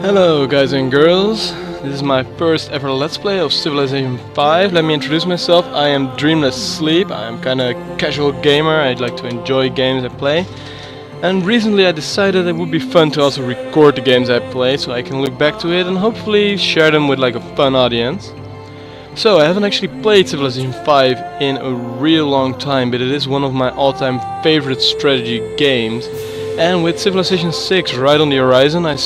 Hello guys and girls, this is my first ever Let's Play of Civilization 5. Let me introduce myself. I am DreamlesSleep. I am kinda a casual gamer. I like to enjoy games I play. And recently I decided it would be fun to also record the games I play so I can look back to it and hopefully share them with like a fun audience. So I haven't actually played Civilization 5 in a real long time, but it is one of my all-time favorite strategy games. And with Civilization 6 right on the horizon, I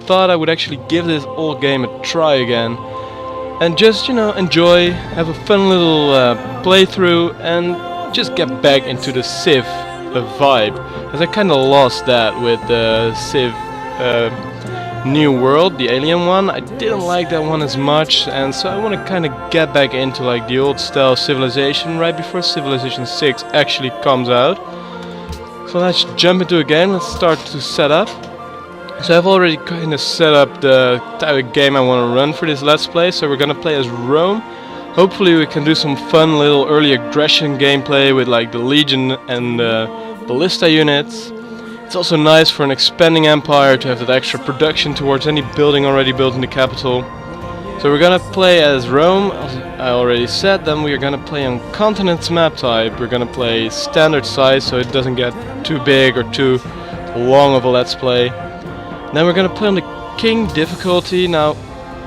thought I would actually give this old game a try again and just, enjoy, have a fun little playthrough and just get back into the Civ vibe, as I kinda lost that with the Civ New World, the alien one. I didn't like that one as much, and so I want to kinda get back into like the old style Civilization right before Civilization 6 actually comes out. So let's jump into a game. Let's start to set up. So I've already kind of set up the type of game I want to run for this Let's Play. So we're gonna play as Rome. Hopefully we can do some fun little early aggression gameplay with like the Legion and Ballista units. It's also nice for an expanding empire to have that extra production towards any building already built in the capital. So we're gonna play as Rome, as I already said. Then we are gonna play on continents map type. We're gonna play standard size so it doesn't get too big or too long of a Let's Play. Then we're gonna play on the King difficulty. Now,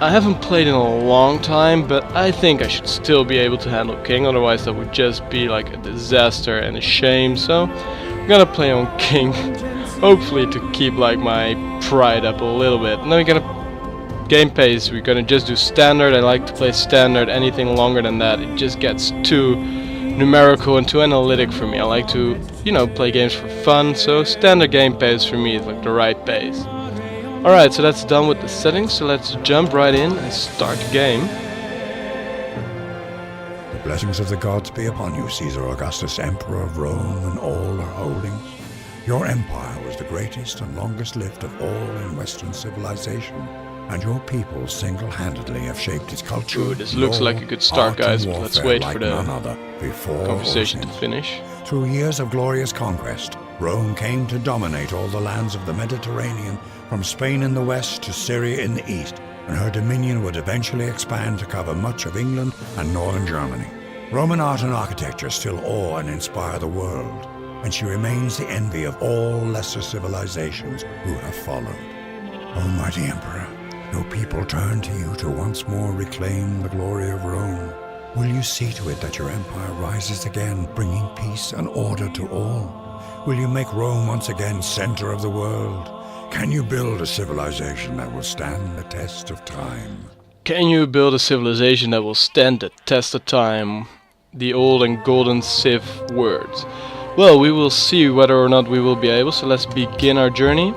I haven't played in a long time, but I think I should still be able to handle King, otherwise that would just be like a disaster and a shame. So, we're gonna play on King, hopefully to keep like my pride up a little bit. And then we're gonna game pace, we're gonna just do standard. I like to play standard. Anything longer than that, it just gets too numerical and too analytic for me. I like to, play games for fun, so standard game pace for me is like the right pace. Alright, so that's done with the settings, so let's jump right in and start the game. The blessings of the gods be upon you, Caesar Augustus, Emperor of Rome and all her holdings. Your empire was the greatest and longest lived of all in Western civilization, and your people single-handedly have shaped its culture. Ooh, this looks like a good start, guys, but let's wait for the conversation to finish. Through years of glorious conquest, Rome came to dominate all the lands of the Mediterranean, from Spain in the west to Syria in the east, and her dominion would eventually expand to cover much of England and northern Germany. Roman art and architecture still awe and inspire the world, and she remains the envy of all lesser civilizations who have followed. O mighty Emperor, your people turn to you to once more reclaim the glory of Rome. Will you see to it that your empire rises again, bringing peace and order to all? Will you make Rome once again center of the world? Can you build a civilization that will stand the test of time? Can you build a civilization that will stand the test of time? The old and golden Civ words. Well, we will see whether or not we will be able, so let's begin our journey.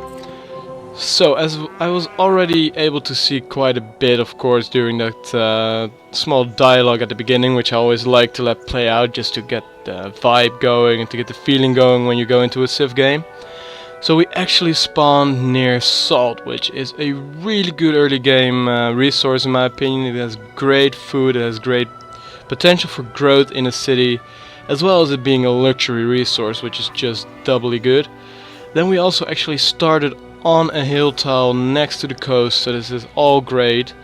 So, as I was already able to see quite a bit, of course, during that small dialogue at the beginning, which I always like to let play out just to get the vibe going and to get the feeling going when you go into a Civ game. So we actually spawned near Salt, which is a really good early game resource in my opinion. It has great food, it has great potential for growth in a city, as well as it being a luxury resource, which is just doubly good. Then we also actually started on a hill tile next to the coast, so this is all great.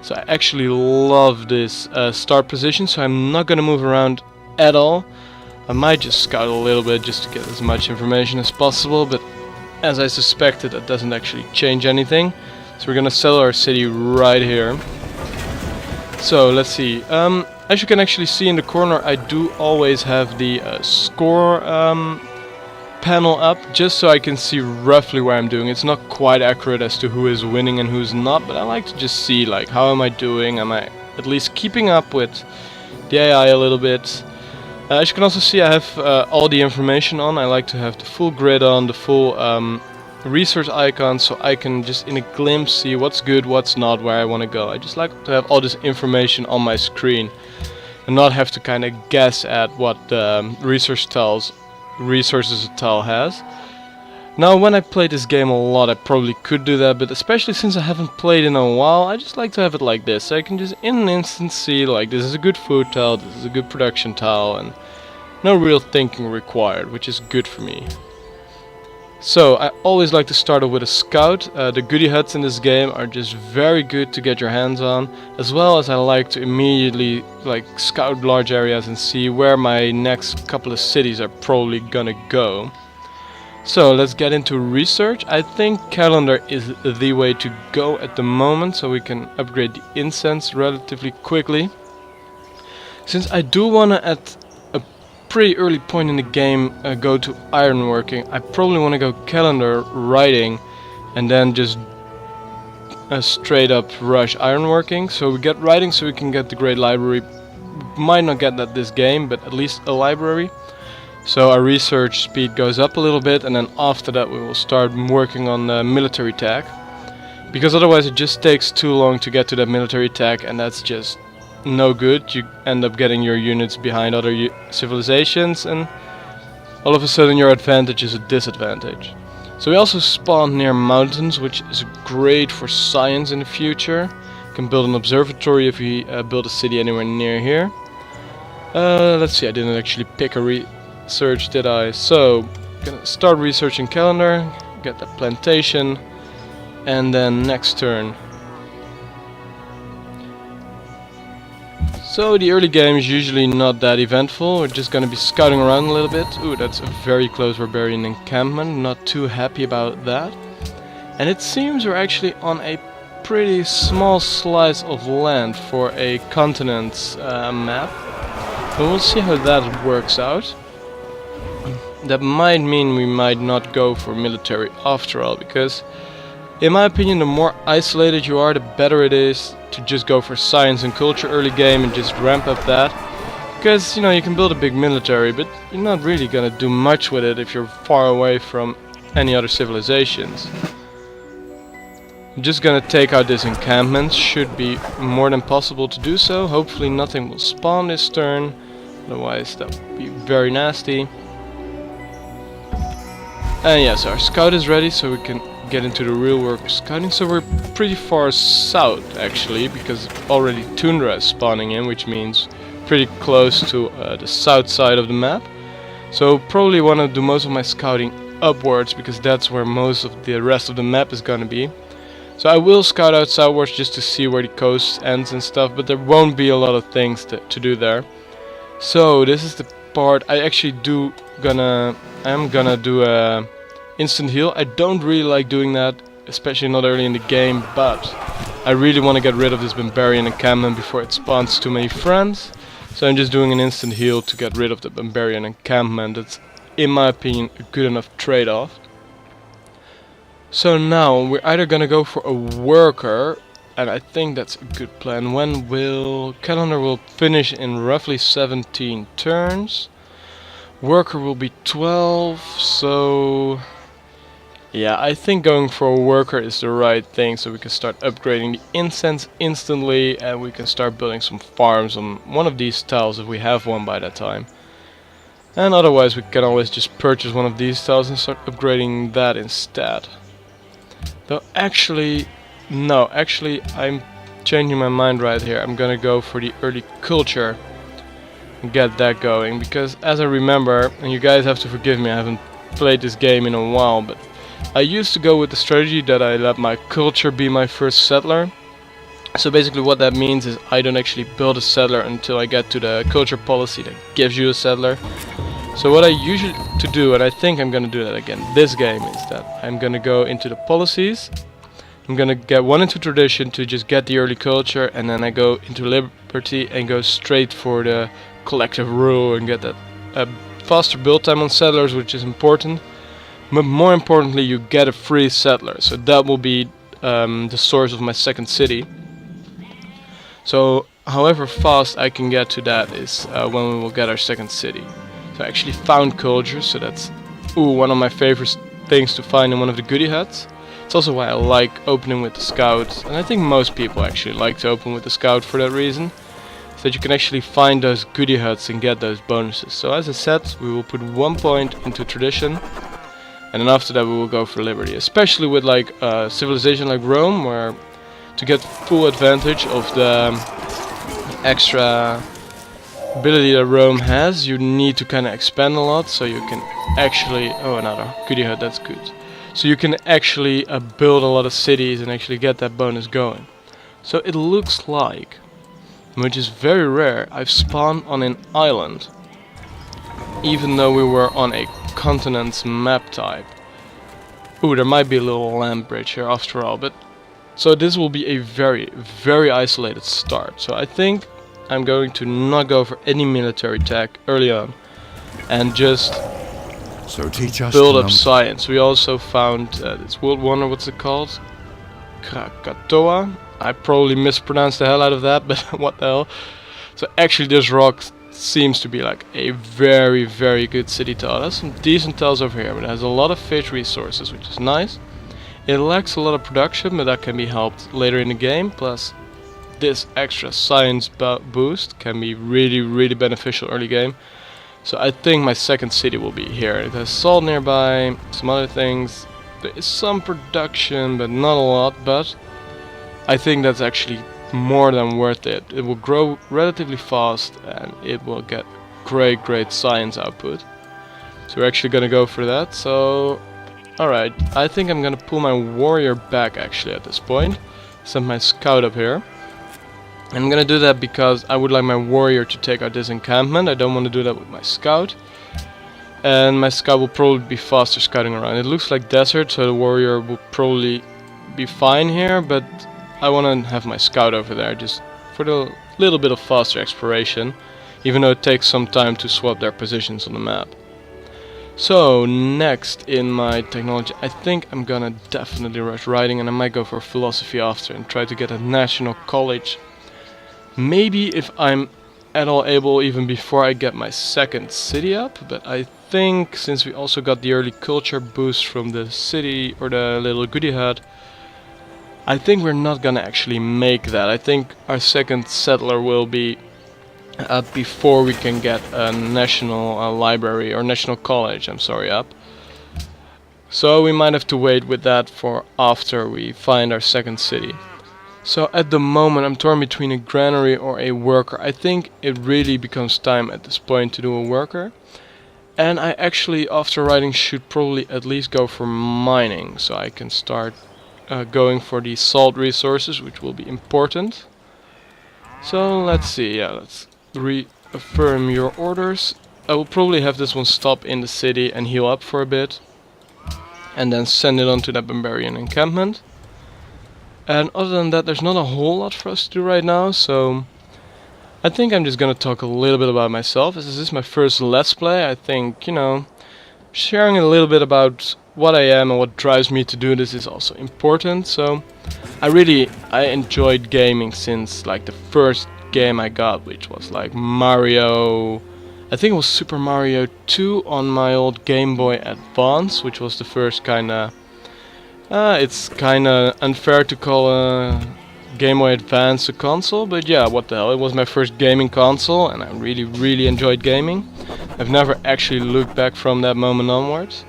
So I actually love this start position, so I'm not gonna move around at all. I might just scout a little bit just to get as much information as possible, but as I suspected, that doesn't actually change anything. So we're gonna settle our city right here. So let's see. As you can actually see in the corner, I do always have the score panel up, just so I can see roughly where I'm doing. It's not quite accurate as to who is winning and who's not, but I like to just see like how am I doing. Am I at least keeping up with the AI a little bit? As you can also see, I have all the information on. I like to have the full grid on, the full resource icon, so I can just in a glimpse see what's good, what's not, where I want to go. I just like to have all this information on my screen and not have to kind of guess at what resources a tile has. Now, when I play this game a lot, I probably could do that, but especially since I haven't played in a while, I just like to have it like this. So I can just in an instant see like this is a good food tile, this is a good production tile, and no real thinking required, which is good for me. So I always like to start off with a scout. The goodie huts in this game are just very good to get your hands on, as well as I like to immediately scout large areas and see where my next couple of cities are probably gonna go. So let's get into research. I think calendar is the way to go at the moment, so we can upgrade the incense relatively quickly. Since I do wanna at pretty early point in the game go to ironworking, I probably want to go calendar writing and then just straight up rush ironworking. So we get writing so we can get the great library. Might not get that this game, but at least a library. So our research speed goes up a little bit, and then after that we will start working on the military tech, because otherwise it just takes too long to get to that military tech, and that's just no good. You end up getting your units behind other civilizations, and all of a sudden your advantage is a disadvantage. So we also spawn near mountains, which is great for science in the future. You can build an observatory if we build a city anywhere near here. Let's see, I didn't actually pick a research, did I? So gonna start researching calendar, get that plantation, and then next turn. So the early game is usually not that eventful. We're just gonna be scouting around a little bit. Ooh, that's a very close barbarian encampment. Not too happy about that. And it seems we're actually on a pretty small slice of land for a continent's map. But we'll see how that works out. That might mean we might not go for military after all, because in my opinion, the more isolated you are, the better it is to just go for science and culture early game and just ramp up that. Because, you know, you can build a big military, but you're not really gonna do much with it if you're far away from any other civilizations. I'm just gonna take out this encampment. Should be more than possible to do so. Hopefully nothing will spawn this turn, otherwise that would be very nasty. And yes, our scout is ready, so we can get into the real work of scouting. So we're pretty far south actually, because already tundra is spawning in, which means pretty close to the south side of the map. So probably want to do most of my scouting upwards, because that's where most of the rest of the map is gonna be. So I will scout out southwards just to see where the coast ends and stuff, but there won't be a lot of things to do there. So this is the part I actually I am gonna do a instant heal. I don't really like doing that, especially not early in the game, but I really want to get rid of this barbarian encampment before it spawns too many friends. So I'm just doing an instant heal to get rid of the barbarian encampment. That's, in my opinion, a good enough trade-off. So now we're either gonna go for a worker, and I think that's a good plan. Calendar will finish in roughly 17 turns. Worker will be 12, so yeah, I think going for a worker is the right thing, so we can start upgrading the incense instantly, and we can start building some farms on one of these tiles if we have one by that time. And otherwise we can always just purchase one of these tiles and start upgrading that instead. Though actually, no, I'm changing my mind right here. I'm gonna go for the early culture and get that going, because as I remember, and you guys have to forgive me, I haven't played this game in a while, but I used to go with the strategy that I let my culture be my first settler. So basically what that means is I don't actually build a settler until I get to the culture policy that gives you a settler. So what I usually do, and I think I'm gonna do that again this game, is that I'm gonna go into the policies. I'm gonna get one into tradition to just get the early culture, and then I go into liberty and go straight for the collective rule and get that faster build time on settlers, which is important. But more importantly, you get a free settler, so that will be the source of my second city. So however fast I can get to that is when we will get our second city. So I actually found culture, so that's one of my favorite things to find in one of the goodie huts. It's also why I like opening with the scout, and I think most people actually like to open with the scout for that reason, so that you can actually find those goodie huts and get those bonuses. So as I said, we will put 1 point into tradition, and then after that we will go for liberty, especially with like a civilization like Rome, where to get full advantage of the extra ability that Rome has, you need to kind of expand a lot, so you can actually... Oh, another goodie hut, that's good. So you can actually build a lot of cities and actually get that bonus going. So it looks like, which is very rare, I've spawned on an island, even though we were on a continent's map type. Ooh, there might be a little land bridge here after all, but... So this will be a very, very isolated start. So I think I'm going to not go for any military tech early on, and just teach us build up science. We also found this world wonder, what's it called? Krakatoa. I probably mispronounced the hell out of that, but what the hell. So actually this rock seems to be like a very, very good city tile. There's some decent tiles over here, but it has a lot of fish resources, which is nice. It lacks a lot of production, but that can be helped later in the game. Plus this extra science boost can be really, really beneficial early game. So I think my second city will be here. It has salt nearby, some other things. There is some production, but not a lot, but I think that's actually more than worth it. It will grow relatively fast and it will get great, great science output. So we're actually gonna go for that. So, alright, I think I'm gonna pull my warrior back actually at this point. Send my scout up here. I'm gonna do that because I would like my warrior to take out this encampment. I don't want to do that with my scout. And my scout will probably be faster scouting around. It looks like desert, so the warrior will probably be fine here, but I want to have my scout over there just for the little bit of faster exploration, even though it takes some time to swap their positions on the map. So next in my technology, I think I'm gonna definitely rush writing, and I might go for philosophy after and try to get a national college. Maybe if I'm at all able even before I get my second city up, but I think since we also got the early culture boost from the city or the little goodie hut, I think we're not gonna actually make that. I think our second settler will be before we can get a national library or national college, I'm sorry, up. So we might have to wait with that for after we find our second city. So at the moment I'm torn between a granary or a worker. I think it really becomes time at this point to do a worker. And I actually, after writing, should probably at least go for mining, so I can start going for the salt resources, which will be important. So let's see, yeah, let's reaffirm your orders. I will probably have this one stop in the city and heal up for a bit, and then send it on to that barbarian encampment. And other than that, there's not a whole lot for us to do right now, so I think I'm just gonna talk a little bit about myself. As this is my first Let's Play, I think, you know, sharing a little bit about what I am and what drives me to do this is also important. So I enjoyed gaming since like the first game I got, which was like Mario, I think it was Super Mario 2 on my old Game Boy Advance, which was the first kinda, it's kinda unfair to call a Game Boy Advance a console, but yeah, what the hell, it was my first gaming console and I really enjoyed gaming. I've never actually looked back from that moment onwards.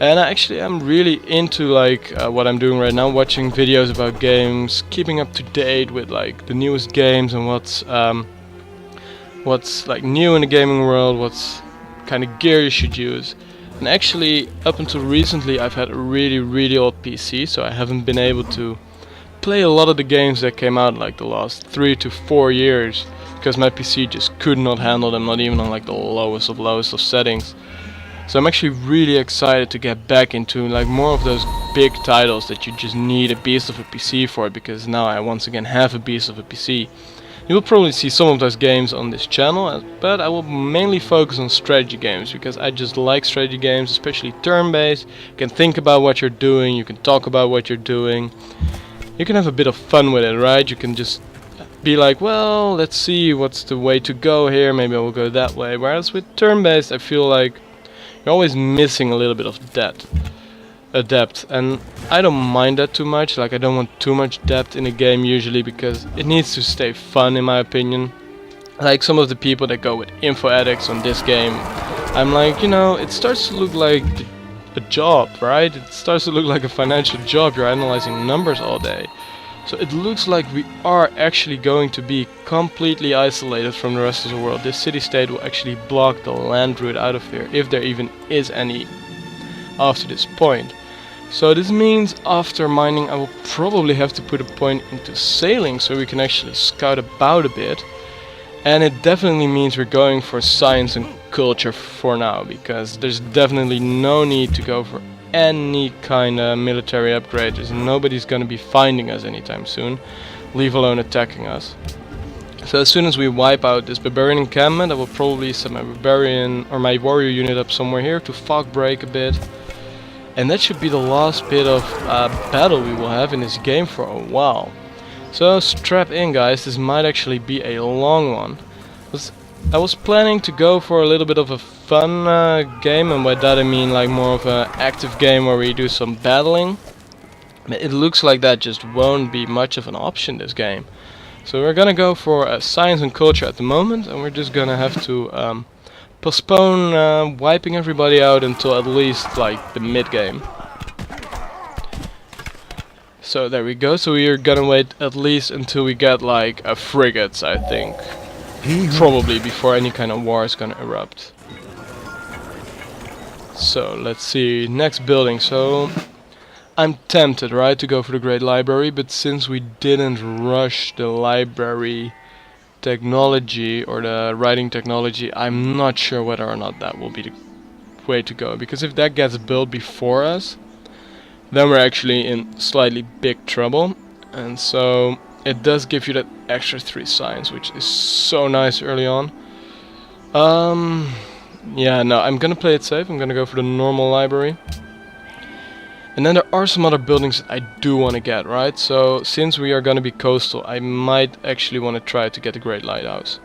And I'm really into like what I'm doing right now, watching videos about games, keeping up to date with like the newest games and what's like new in the gaming world, what's kind of gear you should use. And actually, up until recently, I've had a really old PC, so I haven't been able to play a lot of the games that came out like the last 3 to 4 years, because my PC just could not handle them, not even on like the lowest of settings. So I'm actually really excited to get back into like more of those big titles that you just need a beast of a PC for, because now I once again have a beast of a PC. You will probably see some of those games on this channel, but I will mainly focus on strategy games, because I just like strategy games, especially turn-based. You can think about what you're doing, you can talk about what you're doing. You can have a bit of fun with it, right? You can just be like, well, let's see what's the way to go here, maybe I will go that way. Whereas with turn-based, I feel like you're always missing a little bit of depth, and I don't mind that too much. Like, I don't want too much depth in a game usually, because it needs to stay fun in my opinion. Like some of the people that go with info addicts on this game, I'm like, you know, it starts to look like a job, right? It starts to look like a financial job. You're analyzing numbers all day. So it looks like we are actually going to be completely isolated from the rest of the world. This city-state will actually block the land route out of here, if there even is any after this point. So this means after mining I will probably have to put a point into sailing so we can actually scout about a bit. And it definitely means we're going for science and culture for now, because there's definitely no need to go for any kind of military upgrade. There's nobody's gonna be finding us anytime soon, leave alone attacking us. So as soon as we wipe out this barbarian encampment, I will probably set my barbarian or my warrior unit up somewhere here to fog break a bit. And that should be the last bit of battle we will have in this game for a while. So strap in, guys, this might actually be a long one. I was planning to go for a little bit of a fun game, and by that I mean like more of an active game where we do some battling. It looks like that just won't be much of an option this game. So we're gonna go for science and culture at the moment, and we're just gonna have to postpone wiping everybody out until at least like the mid game. So there we go, so we're gonna wait at least until we get like a frigates, I think. Probably before any kind of war is gonna erupt. So let's see, next building. So I'm tempted, right, to go for the Great Library, but since we didn't rush the library technology or the writing technology, I'm not sure whether or not that will be the way to go. Because if that gets built before us, then we're actually in slightly big trouble. And so it does give you that extra 3 science, which is so nice early on. Yeah, no, I'm gonna play it safe. I'm gonna go for the normal library. And then there are some other buildings that I do want to get, right? So since we are gonna be coastal, I might actually want to try to get the Great Lighthouse.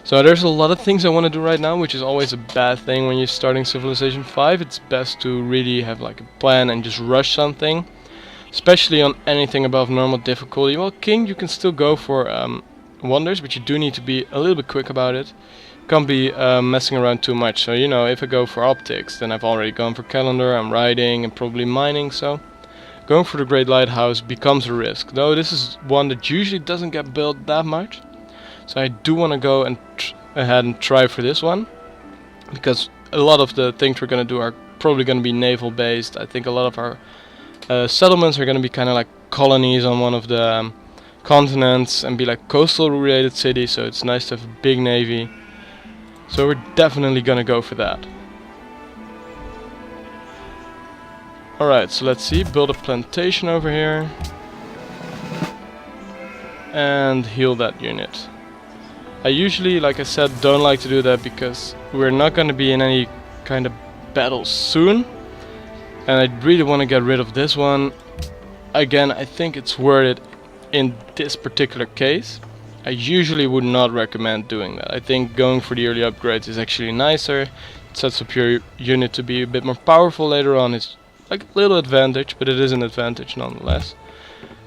So there's a lot of things I want to do right now, which is always a bad thing when you're starting Civilization 5. It's best to really have like a plan and just rush something. Especially on anything above normal difficulty. Well, King, you can still go for wonders, but you do need to be a little bit quick about it. Can't be messing around too much. So, you know, if I go for optics, then I've already gone for calendar, I'm writing and probably mining. So, going for the Great Lighthouse becomes a risk. Though this is one that usually doesn't get built that much. So I do want to go and ahead and try for this one. Because a lot of the things we're going to do are probably going to be naval based. I think a lot of our settlements are going to be kind of like colonies on one of the continents and be like coastal related cities, so it's nice to have a big navy. So we're definitely going to go for that. Alright, so let's see, build a plantation over here and heal that unit. I usually, like I said, don't like to do that because we're not going to be in any kind of battle soon. And I really want to get rid of this one. Again, I think it's worth it in this particular case. I usually would not recommend doing that. I think going for the early upgrades is actually nicer. It sets up your unit to be a bit more powerful later on. It's like a little advantage, but it is an advantage nonetheless.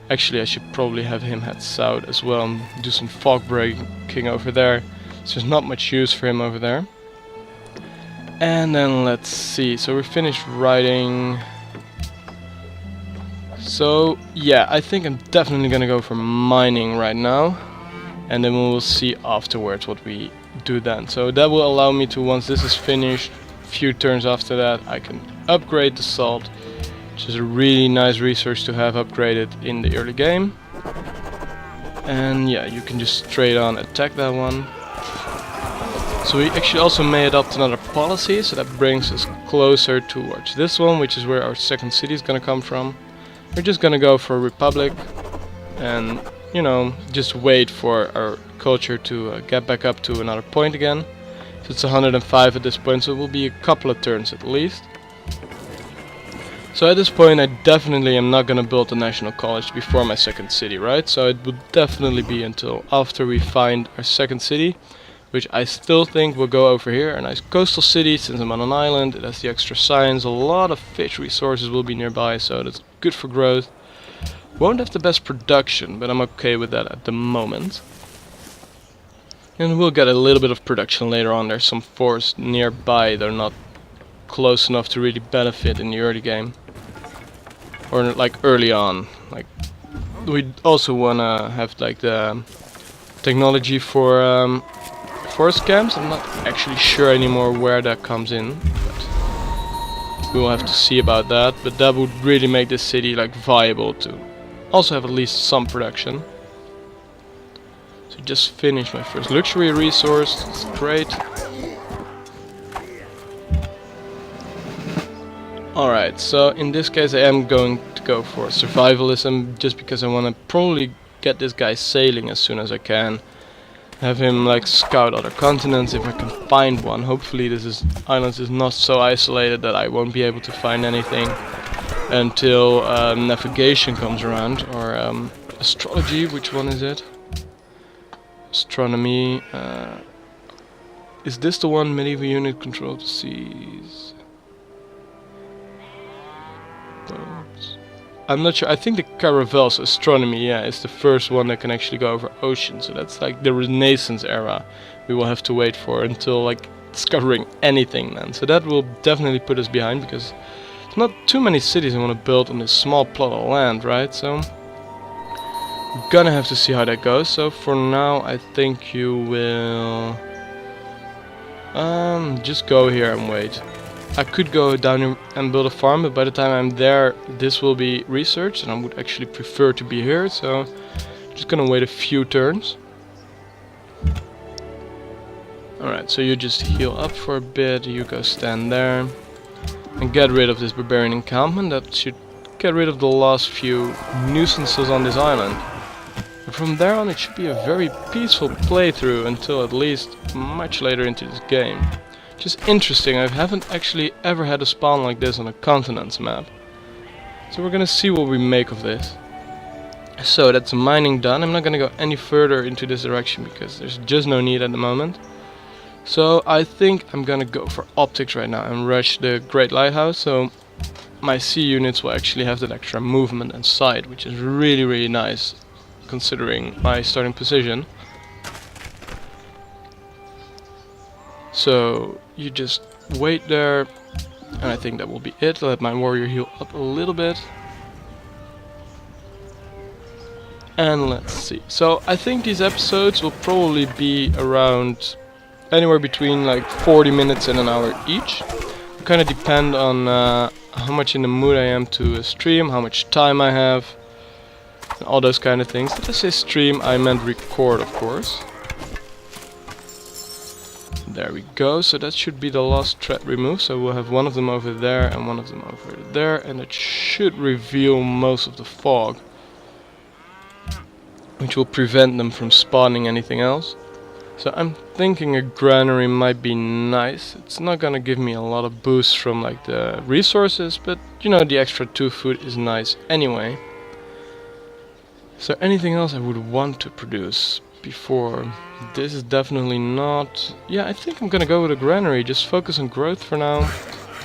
Actually, I should probably have him head south as well and do some fog breaking over there. So there's not much use for him over there. And then let's see, so we're finished writing. So yeah, I think I'm definitely gonna go for mining right now. And then we will see afterwards what we do then. So that will allow me to, once this is finished, a few turns after that, I can upgrade the salt, which is a really nice resource to have upgraded in the early game. And yeah, you can just straight on attack that one. So we actually also may adopt another policy, so that brings us closer towards this one, which is where our second city is gonna come from. We're just gonna go for a republic and, you know, just wait for our culture to get back up to another point again. So it's 105 at this point, so it will be a couple of turns at least. So at this point I definitely am not gonna build a national college before my second city, right? So it would definitely be until after we find our second city, which I still think will go over here. A nice coastal city, since I'm on an island, it has the extra science, a lot of fish resources will be nearby, so that's good for growth. Won't have the best production, but I'm okay with that at the moment. And we'll get a little bit of production later on. There's some forests nearby, they're not close enough to really benefit in the early game. Or like early on, like we also wanna have like the technology for forest camps. I'm not actually sure anymore where that comes in, but we will have to see about that. But that would really make this city like viable to also have at least some production. So just finished my first luxury resource. It's great. Alright, so in this case I am going to go for survivalism, just because I want to probably get this guy sailing as soon as I can. Have him like scout other continents if I can find one. Hopefully this island is not so isolated that I won't be able to find anything until navigation comes around, or astrology. Which one is it? Astronomy. Is this the one? Medieval unit control the seas. Boats. I'm not sure. I think the caravels, astronomy, yeah, is the first one that can actually go over ocean. So that's like the Renaissance era. We will have to wait for until like discovering anything then. So that will definitely put us behind, because there's not too many cities I want to build on this small plot of land, right? So we're gonna have to see how that goes. So for now, I think you will just go here and wait. I could go down here and build a farm, but by the time I'm there, this will be researched, and I would actually prefer to be here, so just gonna wait a few turns. Alright, so you just heal up for a bit, you go stand there, and get rid of this barbarian encampment. That should get rid of the last few nuisances on this island. And from there on, it should be a very peaceful playthrough until at least much later into this game. Just interesting, I haven't actually ever had a spawn like this on a continents map. So we're gonna see what we make of this. So that's mining done. I'm not gonna go any further into this direction because there's just no need at the moment. So I think I'm gonna go for optics right now and rush the Great Lighthouse, so my sea units will actually have that extra movement and sight, which is really nice considering my starting position. So you just wait there, and I think that will be it. Let my warrior heal up a little bit. And let's see. So I think these episodes will probably be around anywhere between like 40 minutes and an hour each. Kind of depend on how much in the mood I am to stream, how much time I have, and all those kind of things. Did I say stream? I meant record, of course. There we go, so that should be the last thread removed, so we'll have one of them over there and one of them over there, and it should reveal most of the fog, which will prevent them from spawning anything else. So I'm thinking a granary might be nice. It's not gonna give me a lot of boost from like the resources, but you know, the extra 2 food is nice anyway. So anything else I would want to produce before? This is definitely not... Yeah, I think I'm gonna go with a granary. Just focus on growth for now.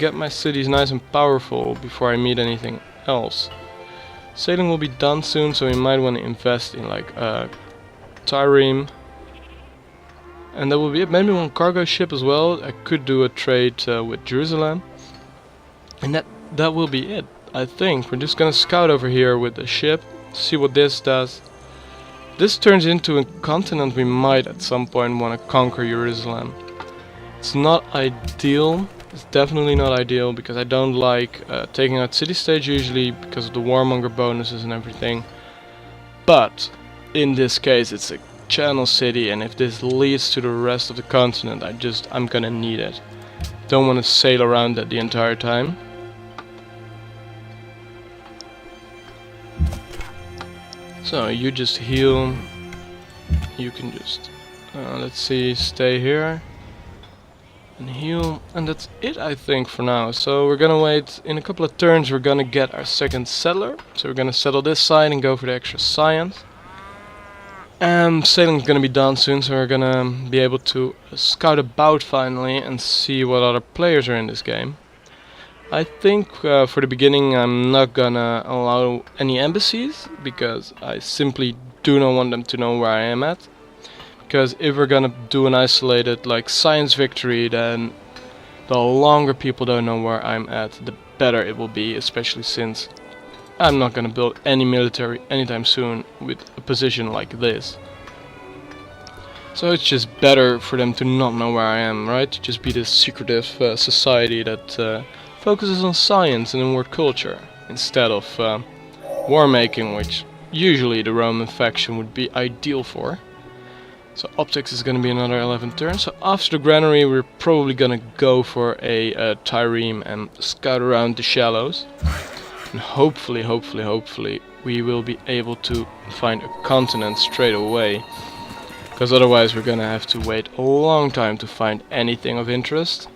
Get my cities nice and powerful before I meet anything else. Sailing will be done soon, so we might want to invest in like Tyrene. And that will be it. Maybe one cargo ship as well. I could do a trade with Jerusalem. And that will be it, I think. We're just gonna scout over here with the ship, see what this does. This turns into a continent we might at some point want to conquer Jerusalem. It's not ideal. It's definitely not ideal because I don't like taking out city states usually because of the warmonger bonuses and everything. But in this case it's a channel city, and if this leads to the rest of the continent, I'm gonna need it. Don't want to sail around that the entire time. So you just heal, you can just, let's see, stay here and heal, and that's it I think for now. So we're gonna wait, in a couple of turns we're gonna get our second settler, so we're gonna settle this side and go for the extra science. Sailing's gonna be done soon, so we're gonna be able to scout about finally and see what other players are in this game. I think for the beginning I'm not gonna allow any embassies, because I simply do not want them to know where I am at. Because if we're gonna do an isolated like science victory, then the longer people don't know where I'm at, the better it will be, especially since I'm not gonna build any military anytime soon with a position like this. So it's just better for them to not know where I am, right? To just be this secretive society that focuses on science and inward culture instead of war making, which usually the Roman faction would be ideal for. So optics is going to be another 11 turns. So after the granary we're probably going to go for a trireme and scout around the shallows. And hopefully we will be able to find a continent straight away. Because otherwise we're going to have to wait a long time to find anything of interest.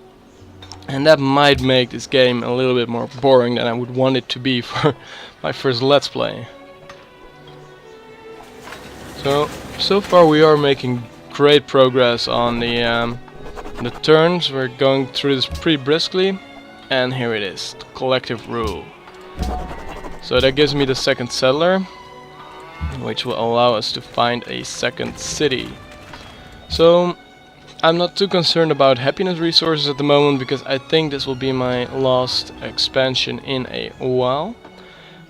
And that might make this game a little bit more boring than I would want it to be for my first Let's Play. So far we are making great progress on the turns. We're going through this pretty briskly, and here it is, the collective rule. So that gives me the second settler, which will allow us to find a second city. So I'm not too concerned about happiness resources at the moment, because I think this will be my last expansion in a while.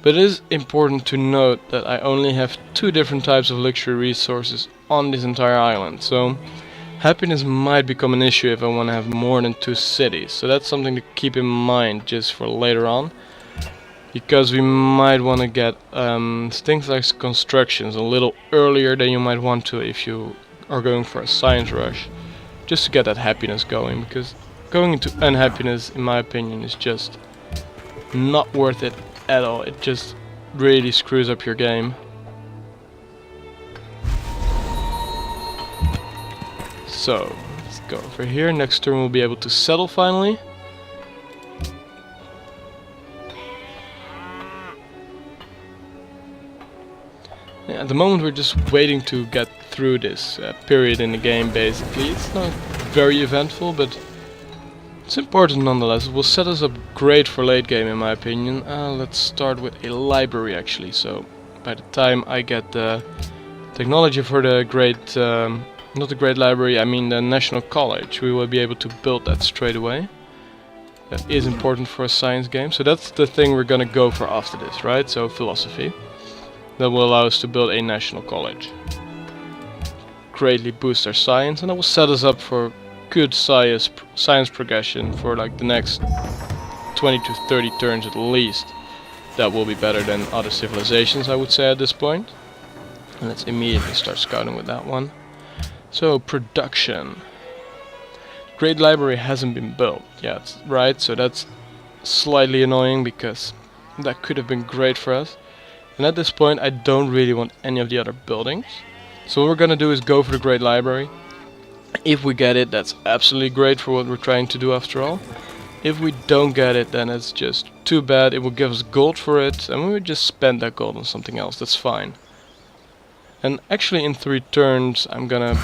But it is important to note that I only have 2 different types of luxury resources on this entire island. So happiness might become an issue if I want to have more than 2 cities. So that's something to keep in mind just for later on. Because we might want to get things like constructions a little earlier than you might want to if you are going for a science rush. Just to get that happiness going. Because going into unhappiness, in my opinion, is just not worth it at all. It just really screws up your game. So let's go over here. Next turn we'll be able to settle finally. Yeah, at the moment we're just waiting to get through this period in the game basically. It's not very eventful, but it's important nonetheless. It will set us up great for late game in my opinion. Let's start with a library actually. So by the time I get the technology for the great, not the great library, I mean the National College, we will be able to build that straight away. That is important for a science game. So that's the thing we're gonna go for after this, right? So philosophy. That will allow us to build a National College. Greatly boost our science, and that will set us up for good science progression for like the next 20 to 30 turns at least. That will be better than other civilizations, I would say, at this point. And let's immediately start scouting with that one. So production. Great Library hasn't been built yet, right? So that's slightly annoying because that could have been great for us. And at this point I don't really want any of the other buildings. So what we're gonna do is go for the Great Library. If we get it, that's absolutely great for what we're trying to do after all. If we don't get it, then it's just too bad. It will give us gold for it, and we would just spend that gold on something else. That's fine. And actually in 3 turns I'm gonna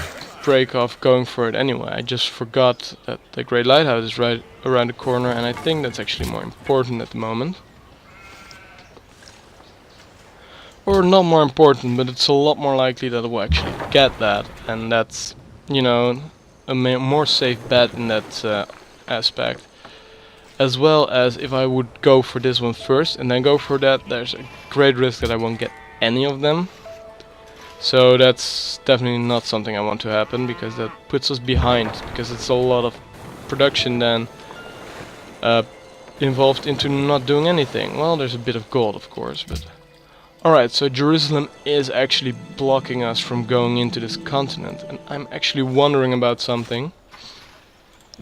break off going for it anyway. I just forgot that the Great Lighthouse is right around the corner, and I think that's actually more important at the moment. Or not more important, but it's a lot more likely that we'll actually get that, and that's, you know, a more safe bet in that aspect. As well as if I would go for this one first and then go for that, there's a great risk that I won't get any of them. So that's definitely not something I want to happen, because that puts us behind, because it's a lot of production then involved into not doing anything. Well, there's a bit of gold of course, but... Alright, so Jerusalem is actually blocking us from going into this continent, and I'm actually wondering about something.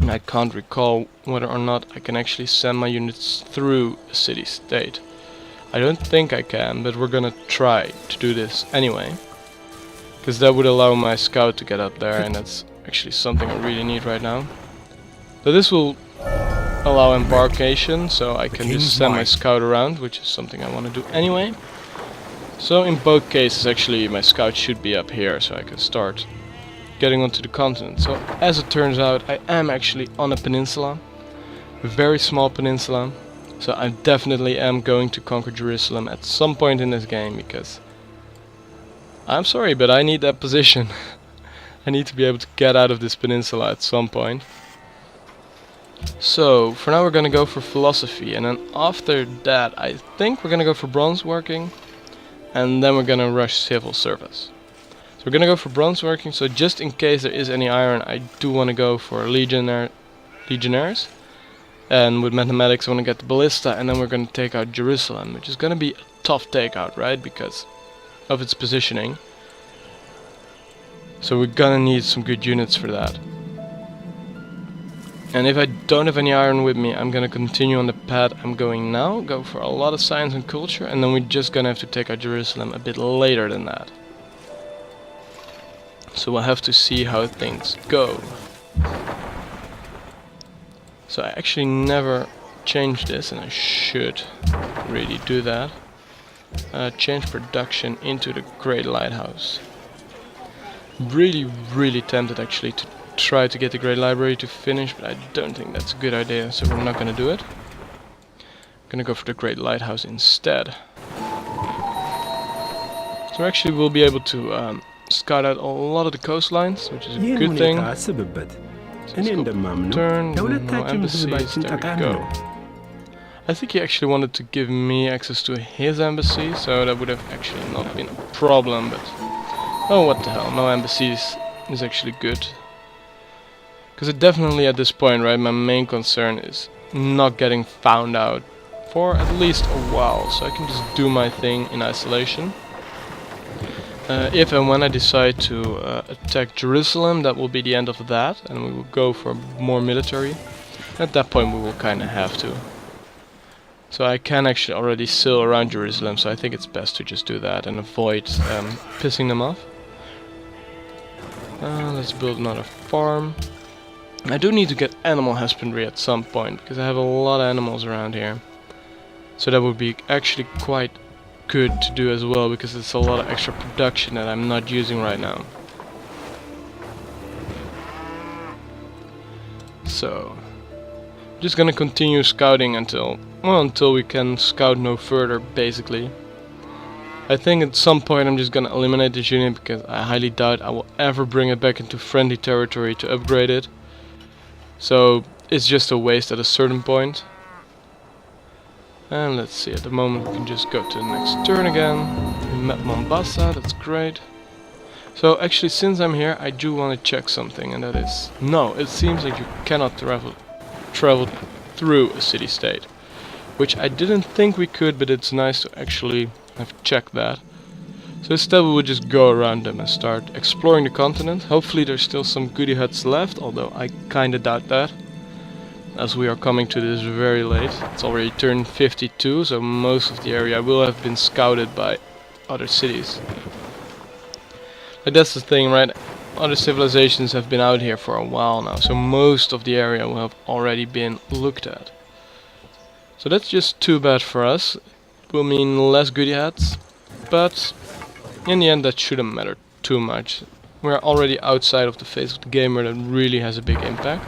And I can't recall whether or not I can actually send my units through a city-state. I don't think I can, but we're gonna try to do this anyway. Because that would allow my scout to get up there, and that's actually something I really need right now. So this will allow embarkation, so I can just send my scout around, which is something I want to do anyway. So in both cases actually my scout should be up here, so I can start getting onto the continent. So as it turns out, I am actually on a peninsula, a very small peninsula. So I definitely am going to conquer Jerusalem at some point in this game, because I'm sorry, but I need that position. I need to be able to get out of this peninsula at some point. So, for now we're gonna go for philosophy, and then after that I think we're gonna go for bronze working, and then we're gonna rush civil service. So we're gonna go for bronze working, so just in case there is any iron, I do want to go for legionnaires. And with mathematics I want to get the ballista, and then we're gonna take out Jerusalem, which is gonna be a tough takeout, right, because of its positioning. So we're gonna need some good units for that. And if I don't have any iron with me, I'm gonna continue on the path I'm going now, go for a lot of science and culture, and then we're just gonna have to take out Jerusalem a bit later than that. So we'll have to see how things go. So I actually never changed this, and I should really do that. Change production into the Great Lighthouse. Really tempted actually to try to get the Great Library to finish, but I don't think that's a good idea, so we're not gonna do it. I'm gonna go for the Great Lighthouse instead. So actually we'll be able to scout out a lot of the coastlines, which is a good thing. So let's go turn, no embassies, there we go. I think he actually wanted to give me access to his embassy, so that would have actually not been a problem, but oh, what the hell, no embassies is actually good. Because it definitely at this point, right, my main concern is not getting found out for at least a while, so I can just do my thing in isolation. If and when I decide to attack Jerusalem, that will be the end of that, and we will go for more military. At that point we will kind of have to. So I can actually already sail around Jerusalem, so I think it's best to just do that and avoid pissing them off. Let's build another farm. I do need to get animal husbandry at some point, because I have a lot of animals around here. So that would be actually quite good to do as well, because it's a lot of extra production that I'm not using right now. So, just gonna continue scouting until we can scout no further, basically. I think at some point I'm just gonna eliminate this unit, because I highly doubt I will ever bring it back into friendly territory to upgrade it. So it's just a waste at a certain point. And let's see, at the moment we can just go to the next turn again. We met Mombasa, that's great. So actually, since I'm here, I do want to check something, and that is, no, it seems like you cannot travel through a city-state, which I didn't think we could, but it's nice to actually have checked that. So instead we would just go around them and start exploring the continent. Hopefully there's still some goodie huts left, although I kinda doubt that, as we are coming to this very late. It's already turned 52, so most of the area will have been scouted by other cities. Like, that's the thing, right? Other civilizations have been out here for a while now, so most of the area will have already been looked at. So that's just too bad for us. It will mean less goodie huts, but in the end that shouldn't matter too much. We're already outside of the phase of the game where that really has a big impact.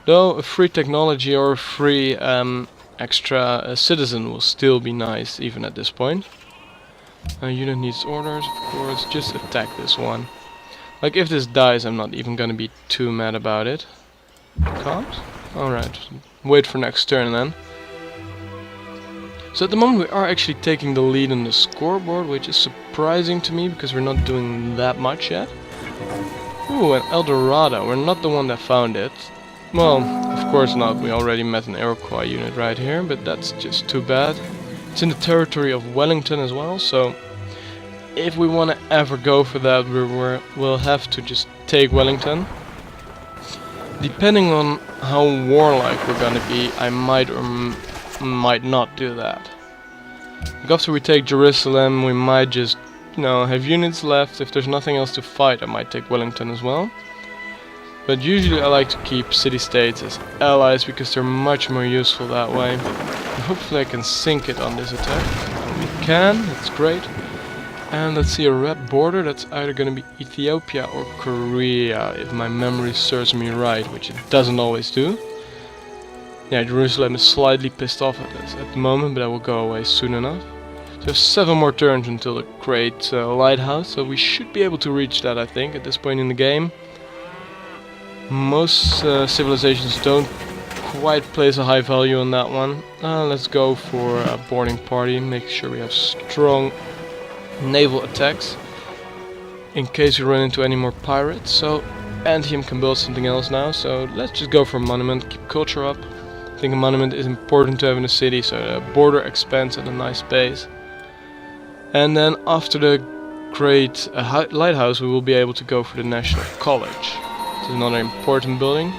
Though a free technology or a free extra citizen will still be nice even at this point. Unit needs orders, of course, just attack this one. Like, if this dies I'm not even gonna be too mad about it. Comes? Alright, wait for next turn then. So at the moment we are actually taking the lead on the scoreboard, which is surprising to me because we're not doing that much yet. Ooh, an El Dorado. We're not the one that found it. Well, of course not. We already met an Iroquois unit right here, but that's just too bad. It's in the territory of Wellington as well, so if we want to ever go for that, we'll have to just take Wellington. Depending on how warlike we're gonna be, I might or might not do that. Like, after we take Jerusalem, we might just, you know, have units left. If there's nothing else to fight, I might take Wellington as well. But usually I like to keep city-states as allies because they're much more useful that way. And hopefully I can sink it on this attack. And we can, that's great. And let's see, a red border, that's either going to be Ethiopia or Korea, if my memory serves me right, which it doesn't always do. Yeah, Jerusalem is slightly pissed off at us at the moment, but that will go away soon enough. So there's 7 more turns until the Great Lighthouse, so we should be able to reach that, I think, at this point in the game. Most civilizations don't quite place a high value on that one. Let's go for a boarding party, make sure we have strong naval attacks in case we run into any more pirates. So Anthem can build something else now, so let's just go for a monument, keep culture up. I think a monument is important to have in a city, so the border expands at a nice pace. And then after the great lighthouse we will be able to go for the National College. It's another important building.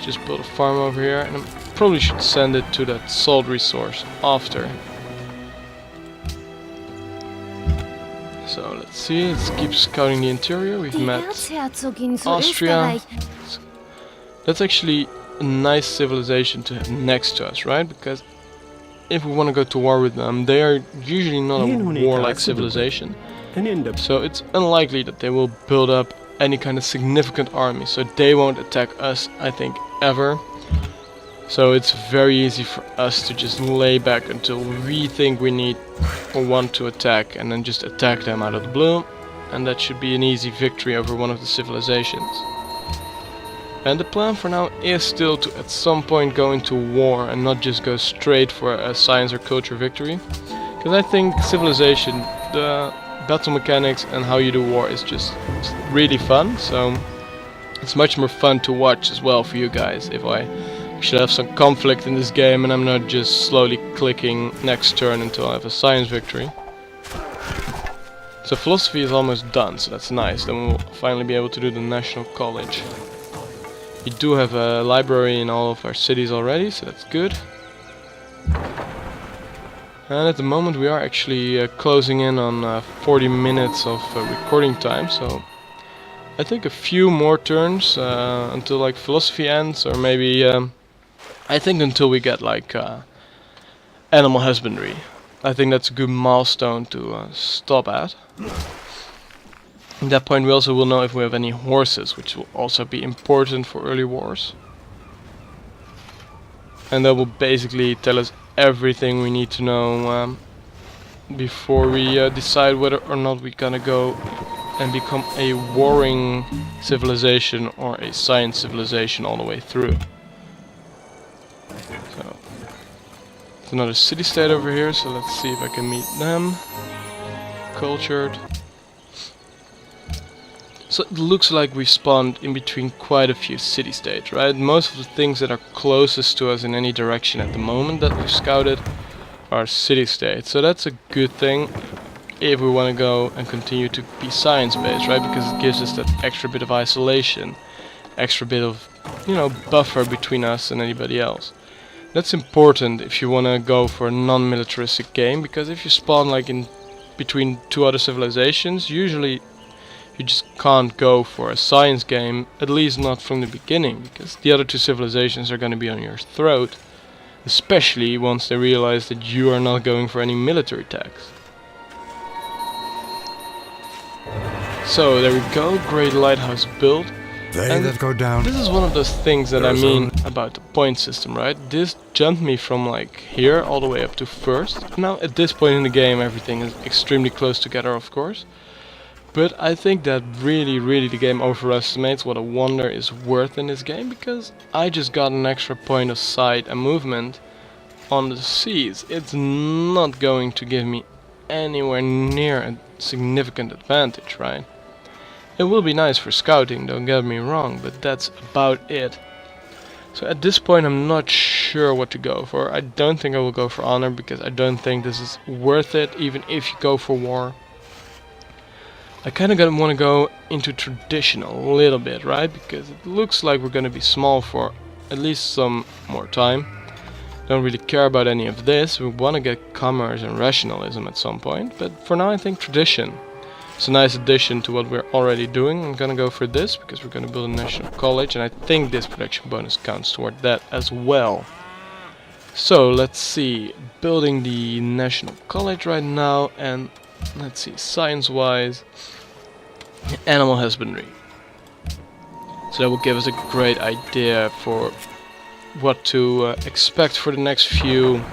Just build a farm over here, and I probably should send it to that salt resource after. So let's see, let's keep scouting the interior. We've met Austria. That's actually a nice civilization to have next to us, right? Because if we want to go to war with them, they are usually not a warlike civilization. So it's unlikely that they will build up any kind of significant army, so they won't attack us, I think, ever. So it's very easy for us to just lay back until we think we need or want to attack, and then just attack them out of the blue, and that should be an easy victory over one of the civilizations. And the plan for now is still to at some point go into war and not just go straight for a science or culture victory, because I think civilization, the battle mechanics and how you do war is just really fun, so it's much more fun to watch as well for you guys if I should have some conflict in this game and I'm not just slowly clicking next turn until I have a science victory. So philosophy is almost done, so that's nice. Then we'll finally be able to do the National College. We do have a library in all of our cities already, so that's good. And at the moment we are actually closing in on 40 minutes of recording time, so I think a few more turns until like philosophy ends, or maybe I think until we get like animal husbandry. I think that's a good milestone to stop at. At that point we also will know if we have any horses, which will also be important for early wars. And that will basically tell us everything we need to know before we decide whether or not we're gonna go and become a warring civilization or a science civilization all the way through. So there's another city-state over here, so let's see if I can meet them. Cultured. So it looks like we spawned in between quite a few city-states, right? Most of the things that are closest to us in any direction at the moment that we've scouted are city-states. So that's a good thing if we want to go and continue to be science-based, right? Because it gives us that extra bit of isolation, extra bit of, you know, buffer between us and anybody else. That's important if you want to go for a non-militaristic game, because if you spawn like in between two other civilizations, usually you just can't go for a science game, at least not from the beginning, because the other two civilizations are going to be on your throat, especially once they realize that you are not going for any military attacks. So there we go, great lighthouse built. They that go down. This is one of those things that I mean about the point system, right? This jumped me from like here all the way up to first. Now at this point in the game everything is extremely close together, of course. But I think that really the game overestimates what a wonder is worth in this game, because I just got an extra point of sight and movement on the seas. It's not going to give me anywhere near a significant advantage, right? It will be nice for scouting, don't get me wrong, but that's about it. So at this point I'm not sure what to go for. I don't think I will go for honor, because I don't think this is worth it, even if you go for war. I kind of want to go into traditional a little bit, right? Because it looks like we're going to be small for at least some more time. Don't really care about any of this. We want to get commerce and rationalism at some point, but for now I think tradition. It's a nice addition to what we're already doing. I'm gonna go for this because we're gonna build a national college, and I think this production bonus counts toward that as well. So let's see, building the national college right now, and let's see, science wise, animal husbandry. So that will give us a great idea for what to expect for the next few,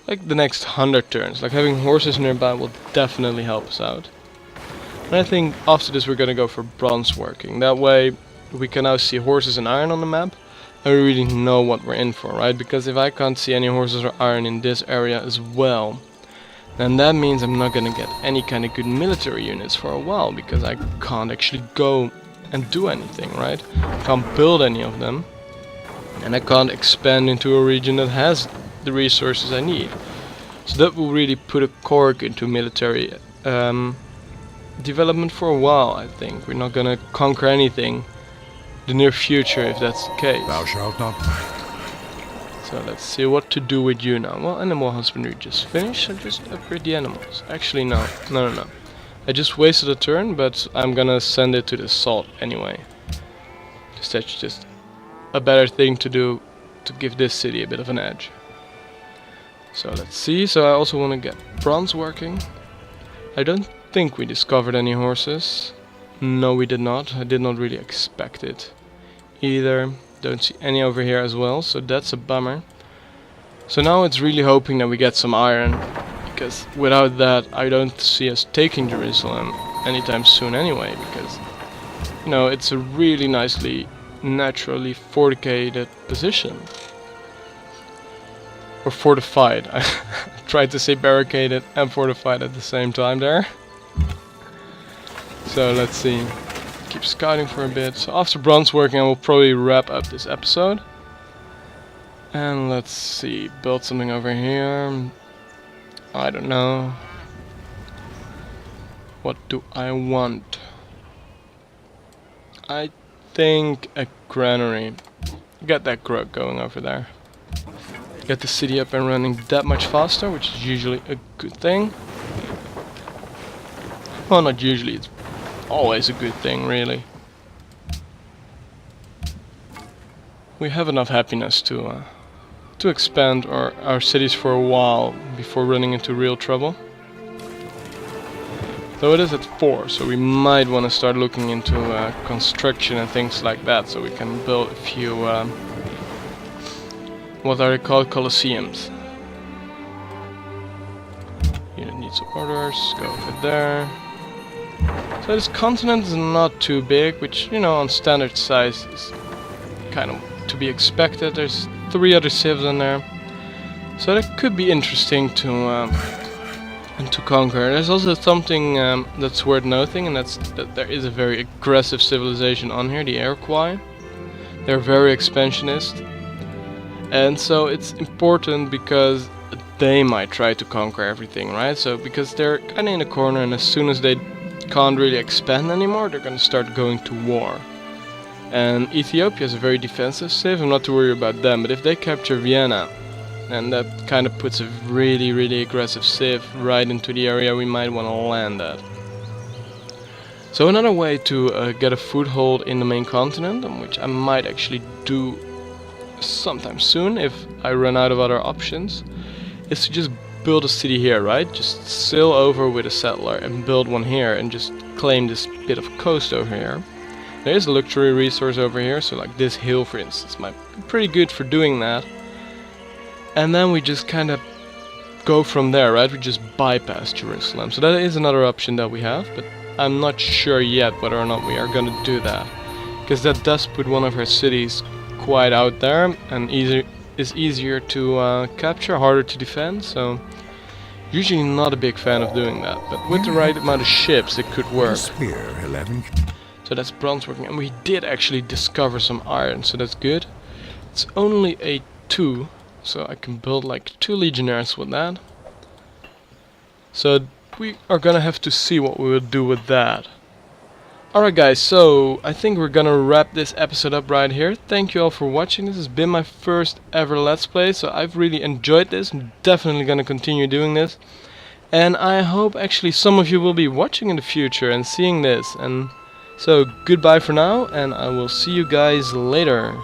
like the next 100 turns. Like having horses nearby will definitely help us out. And I think after this we're gonna go for bronze working. That way we can now see horses and iron on the map. I really know what we're in for, right? Because if I can't see any horses or iron in this area as well, then that means I'm not gonna get any kind of good military units for a while, because I can't actually go and do anything, right? Can't build any of them, and I can't expand into a region that has the resources I need. So that will really put a cork into military development for a while, I think. We're not gonna conquer anything the near future if that's the case. Thou shalt not. So let's see what to do with you now. Well, animal husbandry just finished, so just upgrade the animals. Actually no. I just wasted a turn, but I'm gonna send it to the salt anyway. That's just a better thing to do to give this city a bit of an edge. So let's see, so I also want to get bronze working. I don't think we discovered any horses. No, we did not. I did not really expect it either. Don't see any over here as well, so that's a bummer. So now it's really hoping that we get some iron, because without that I don't see us taking Jerusalem anytime soon anyway, because, you know, it's a really nicely naturally fortified position. Or fortified. I tried to say barricaded and fortified at the same time there. So let's see. Keep scouting for a bit. So after bronze working I will probably wrap up this episode. And let's see. Build something over here. I don't know. What do I want? I think a granary. Get that growth going over there. Get the city up and running that much faster, which is usually a good thing. Well, not usually, it's always a good thing, really. We have enough happiness to expand our cities for a while before running into real trouble. Though it is at 4, so we might want to start looking into construction and things like that, so we can build a few, what are they called? Colosseums. Unit needs orders, go over there. So this continent is not too big, which, you know, on standard size is kind of to be expected. There's 3 other civs in there, so that could be interesting to conquer. There's also something that's worth noting, and that's that there is a very aggressive civilization on here, the Iroquois. They're very expansionist, and so it's important because they might try to conquer everything, right? So because they're kind of in a corner, and as soon as they can't really expand anymore, they're gonna start going to war. And Ethiopia is a very defensive civ. I'm not too worried about them, but if they capture Vienna, and that kind of puts a really aggressive civ right into the area we might want to land at. So another way to get a foothold in the main continent, which I might actually do sometime soon if I run out of other options, is to just build a city here, right? Just sail over with a settler and build one here and just claim this bit of coast over here. There is a luxury resource over here, so like this hill for instance might be pretty good for doing that. And then we just kind of go from there, right? We just bypass Jerusalem. So that is another option that we have, but I'm not sure yet whether or not we are going to do that, because that does put one of our cities quite out there and is easier to capture, harder to defend. So usually not a big fan of doing that, but with the right amount of ships it could work. Spear 11. So that's bronze working, and we did actually discover some iron, so that's good. It's only a 2, so I can build like 2 legionnaires with that. So we are gonna have to see what we will do with that. Alright guys, so I think we're gonna wrap this episode up right here. Thank you all for watching. This has been my first ever Let's Play, so I've really enjoyed this. I'm definitely gonna continue doing this. And I hope actually some of you will be watching in the future and seeing this. And so goodbye for now, and I will see you guys later.